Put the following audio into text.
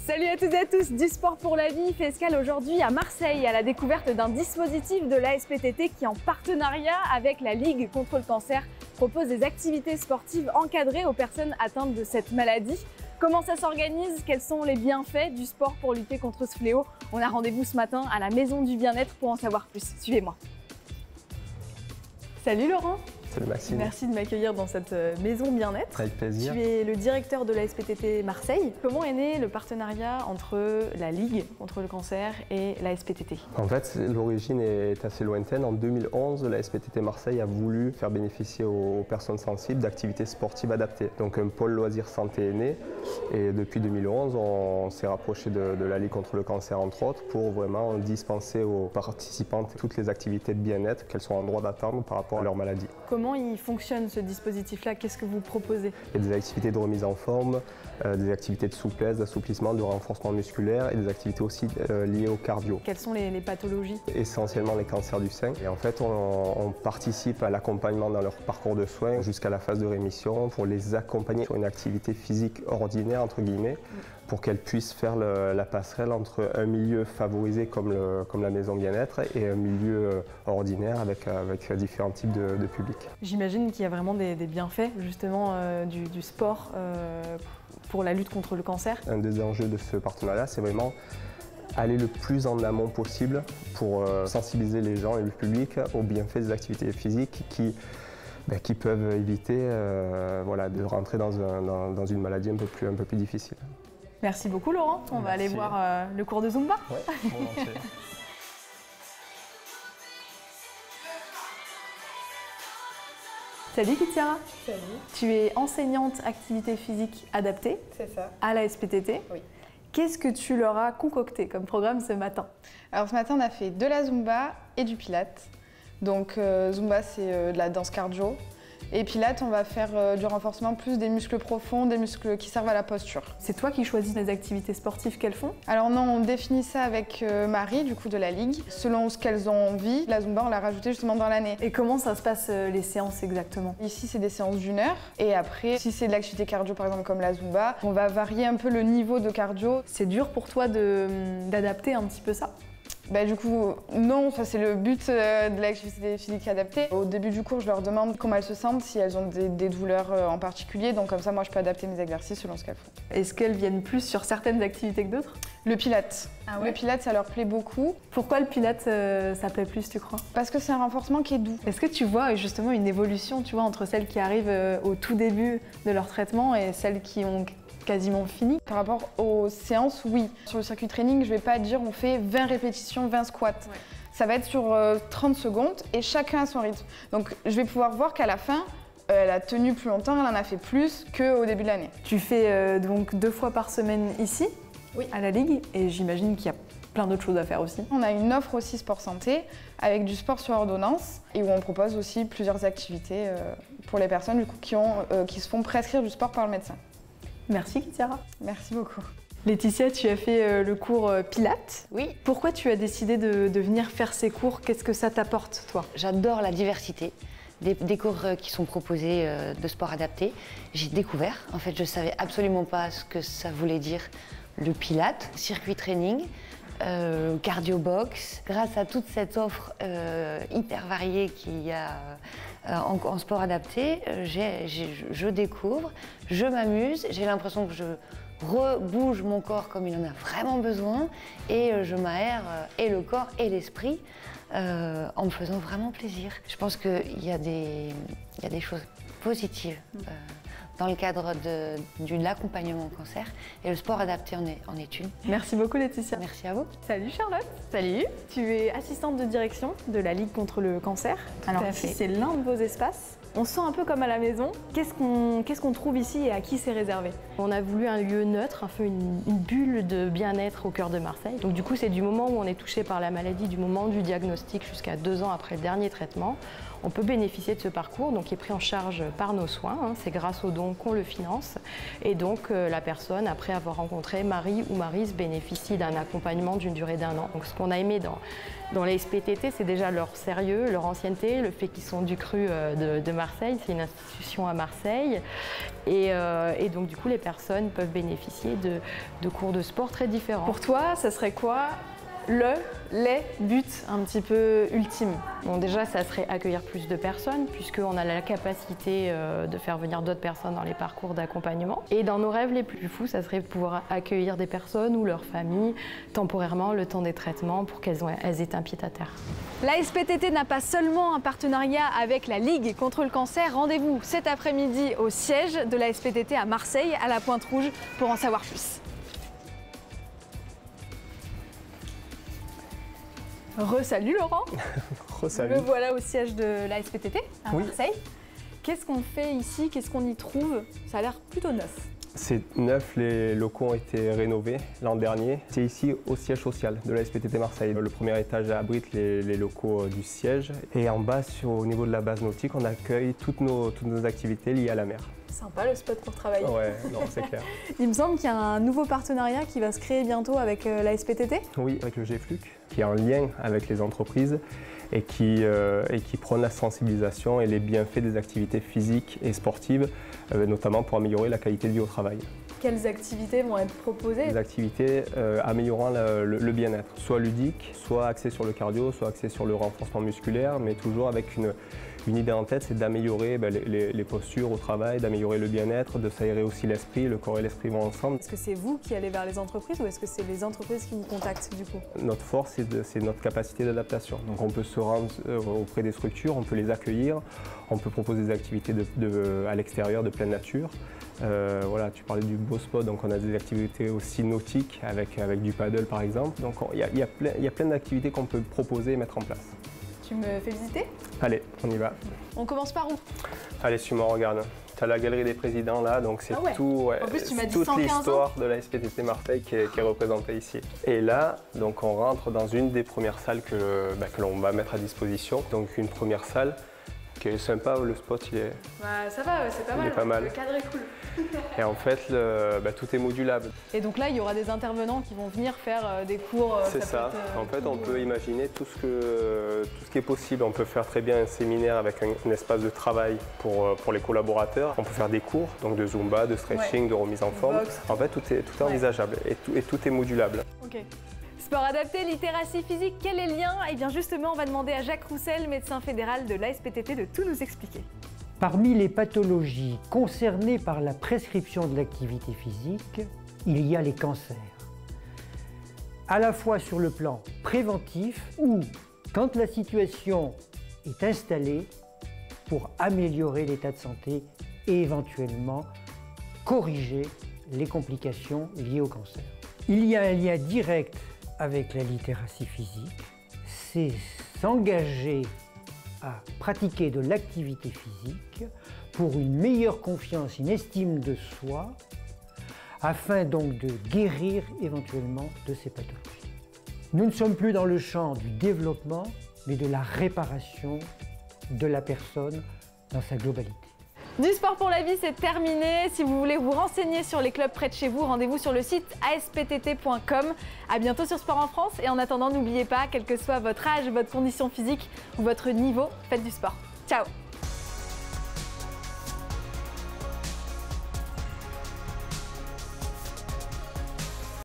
Salut à toutes et à tous, du sport pour la vie fait escale aujourd'hui à Marseille à la découverte d'un dispositif de l'ASPTT qui, en partenariat avec la Ligue contre le cancer, propose des activités sportives encadrées aux personnes atteintes de cette maladie. Comment ça s'organise? Quels sont les bienfaits du sport pour lutter contre ce fléau? On a rendez-vous ce matin à la Maison du Bien-être pour en savoir plus. Suivez-moi. Salut Laurent. Salut Maxime. Merci de m'accueillir dans cette maison bien-être. Avec plaisir. Tu es le directeur de l'ASPTT Marseille. Comment est né le partenariat entre la Ligue contre le cancer et l'ASPTT? En fait, l'origine est assez lointaine. En 2011, l'ASPTT Marseille a voulu faire bénéficier aux personnes sensibles d'activités sportives adaptées. Donc un pôle loisirs santé est né. Et depuis 2011, on s'est rapproché de la Ligue contre le cancer, entre autres, pour vraiment dispenser aux participantes toutes les activités de bien-être qu'elles sont en droit d'attendre par rapport à leur maladie. Comment il fonctionne ce dispositif-là? Qu'est-ce que vous proposez? Il y a des activités de remise en forme, des activités de souplesse, d'assouplissement, de renforcement musculaire et des activités aussi liées au cardio. Quelles sont les pathologies? Essentiellement les cancers du sein. Et en fait, on participe à l'accompagnement dans leur parcours de soins jusqu'à la phase de rémission pour les accompagner sur une activité physique ordinaire, entre guillemets, pour qu'elles puissent faire la passerelle entre un milieu favorisé comme la maison bien-être et un milieu ordinaire avec différents types de publics. J'imagine qu'il y a vraiment des bienfaits justement du sport pour la lutte contre le cancer. Un des enjeux de ce partenariat, c'est vraiment aller le plus en amont possible pour sensibiliser les gens et le public aux bienfaits des activités physiques qui peuvent éviter de rentrer dans une maladie un peu plus difficile. Merci beaucoup Laurent, on va aller voir le cours de Zumba. Ouais, volontiers. Salut Kitiara. Salut. Tu es enseignante activité physique adaptée. C'est ça. À la SPTT. Oui. Qu'est-ce que tu leur as concocté comme programme ce matin? Alors ce matin, on a fait de la Zumba et du Pilates. Donc Zumba, c'est de la danse cardio. Et Pilates, on va faire du renforcement plus des muscles profonds, des muscles qui servent à la posture. C'est toi qui choisis les activités sportives qu'elles font? Alors non, on définit ça avec Marie, du coup de la Ligue. Selon ce qu'elles ont envie, la Zumba, on l'a rajoutée justement dans l'année. Et comment ça se passe les séances exactement? Ici, c'est des séances d'1 heure. Et après, si c'est de l'activité cardio, par exemple comme la Zumba, on va varier un peu le niveau de cardio. C'est dur pour toi d'adapter un petit peu ça? Du coup, non, ça c'est le but de l'activité physique adaptée. Au début du cours, je leur demande comment elles se sentent, si elles ont des douleurs en particulier, donc comme ça, moi, je peux adapter mes exercices selon ce qu'elles font. Est-ce qu'elles viennent plus sur certaines activités que d'autres? Le Pilates. Ah ouais? Le Pilates, ça leur plaît beaucoup. Pourquoi le Pilates, ça plaît plus, tu crois? Parce que c'est un renforcement qui est doux. Est-ce que tu vois justement une évolution, entre celles qui arrivent au tout début de leur traitement et celles qui ont quasiment fini? Par rapport aux séances, oui. Sur le circuit training, je vais pas dire on fait 20 répétitions, 20 squats. Ouais. Ça va être sur 30 secondes et chacun à son rythme. Donc je vais pouvoir voir qu'à la fin, elle a tenu plus longtemps, elle en a fait plus qu'au début de l'année. Tu fais donc 2 fois par semaine ici, oui, à la Ligue, et j'imagine qu'il y a plein d'autres choses à faire aussi. On a une offre aussi sport santé avec du sport sur ordonnance et où on propose aussi plusieurs activités pour les personnes du coup, qui se font prescrire du sport par le médecin. Merci Kitiara. Merci beaucoup. Laetitia, tu as fait le cours Pilates. Oui. Pourquoi tu as décidé de venir faire ces cours? Qu'est-ce que ça t'apporte, toi? J'adore la diversité des cours qui sont proposés de sport adapté. J'ai découvert, en fait, je savais absolument pas ce que ça voulait dire le Pilates, circuit training, cardio box. Grâce à toute cette offre hyper variée qu'il y a en sport adapté, je découvre, je m'amuse, j'ai l'impression que je rebouge mon corps comme il en a vraiment besoin et je m'aère et le corps et l'esprit en me faisant vraiment plaisir. Je pense qu'il y a des choses positives dans le cadre de l'accompagnement au cancer et le sport adapté en est une. Merci beaucoup Laetitia. Merci à vous. Salut Charlotte. Salut. Tu es assistante de direction de la Ligue contre le cancer. Alors ici c'est l'un de vos espaces. On se sent un peu comme à la maison. Qu'est-ce qu'on trouve ici et à qui c'est réservé? On a voulu un lieu neutre, un peu une bulle de bien-être au cœur de Marseille. Donc du coup, c'est du moment où on est touché par la maladie, du moment du diagnostic jusqu'à 2 ans après le dernier traitement. on peut bénéficier de ce parcours, donc qui est pris en charge par nos soins. Hein. C'est grâce aux dons qu'on le finance. Et donc la personne, après avoir rencontré Marie ou Maryse, bénéficie d'un accompagnement d'une durée d'1 an. Donc ce qu'on a aimé dans les SPTT, c'est déjà leur sérieux, leur ancienneté, le fait qu'ils sont du cru de Marseille, c'est une institution à Marseille. Et donc du coup, les personnes peuvent bénéficier de cours de sport très différents. Pour toi, ça serait quoi les buts un petit peu ultimes? Bon, déjà, ça serait accueillir plus de personnes, puisqu'on a la capacité de faire venir d'autres personnes dans les parcours d'accompagnement. Et dans nos rêves les plus fous, ça serait pouvoir accueillir des personnes ou leurs familles temporairement le temps des traitements pour qu'elles aient un pied à terre. La SPTT n'a pas seulement un partenariat avec la Ligue contre le cancer. Rendez-vous cet après-midi au siège de la SPTT à Marseille, à la Pointe Rouge, pour en savoir plus. Salut Laurent. Salut. Le voilà au siège de la SPTT à Oui. Marseille. Qu'est-ce qu'on fait ici? Qu'est-ce qu'on y trouve? Ça a l'air plutôt neuf. C'est neuf, les locaux ont été rénovés l'an dernier. C'est ici au siège social de la SPTT Marseille. Le premier étage abrite les locaux du siège. Et en bas, au niveau de la base nautique, on accueille toutes nos activités liées à la mer. Sympa le spot pour travailler. Ouais, non, c'est clair. Il me semble qu'il y a un nouveau partenariat qui va se créer bientôt avec la SPTT. Oui, avec le GFLUC, qui est en lien avec les entreprises et qui prône la sensibilisation et les bienfaits des activités physiques et sportives, notamment pour améliorer la qualité de vie au travail. Quelles activités vont être proposées? Des activités améliorant le bien-être, soit ludiques, soit axées sur le cardio, soit axées sur le renforcement musculaire, mais toujours avec une idée en tête, c'est d'améliorer les postures au travail, d'améliorer le bien-être, de s'aérer aussi l'esprit. Le corps et l'esprit vont ensemble. Est-ce que c'est vous qui allez vers les entreprises ou est-ce que c'est les entreprises qui vous contactent du coup? Notre force, c'est notre capacité d'adaptation. Donc on peut se rendre auprès des structures, on peut les accueillir, on peut proposer des activités à l'extérieur, de pleine nature. Voilà, tu parlais du beau spot, donc on a des activités aussi nautiques avec du paddle par exemple. Donc il y a plein d'activités qu'on peut proposer et mettre en place. Tu me fais visiter? Allez, on y va. On commence par où? Allez, suis-moi, regarde. Tu as la galerie des présidents là, donc c'est tout, En plus, tu m'as dit toute 115 l'histoire de la SPTT Marseille qui est représentée ici. Et là, donc on rentre dans une des premières salles que l'on va mettre à disposition. Donc une première salle qui est sympa, le spot il est... Ça va, c'est pas mal. Il est pas mal. Le cadre est cool. Et en fait, tout est modulable. Et donc là, il y aura des intervenants qui vont venir faire des cours. C'est ça. En fait, on peut imaginer tout ce qui est possible. On peut faire très bien un séminaire avec un espace de travail pour les collaborateurs. On peut faire des cours, donc de Zumba, de stretching, de remise en forme. Boxe. En fait, tout est envisageable et tout est modulable. Ok. Sport adapté, littératie physique, quel est le lien? Eh bien justement, on va demander à Jacques Roussel, médecin fédéral de l'ASPTT, de tout nous expliquer. Parmi les pathologies concernées par la prescription de l'activité physique, il y a les cancers. À la fois sur le plan préventif ou quand la situation est installée pour améliorer l'état de santé et éventuellement corriger les complications liées au cancer. Il y a un lien direct avec la littératie physique, c'est s'engager à pratiquer de l'activité physique pour une meilleure confiance, une estime de soi, afin donc de guérir éventuellement de ces pathologies. Nous ne sommes plus dans le champ du développement, mais de la réparation de la personne dans sa globalité. Du sport pour la vie, c'est terminé. Si vous voulez vous renseigner sur les clubs près de chez vous, rendez-vous sur le site asptt.com. À bientôt sur Sport en France. Et en attendant, n'oubliez pas, quel que soit votre âge, votre condition physique ou votre niveau, faites du sport. Ciao!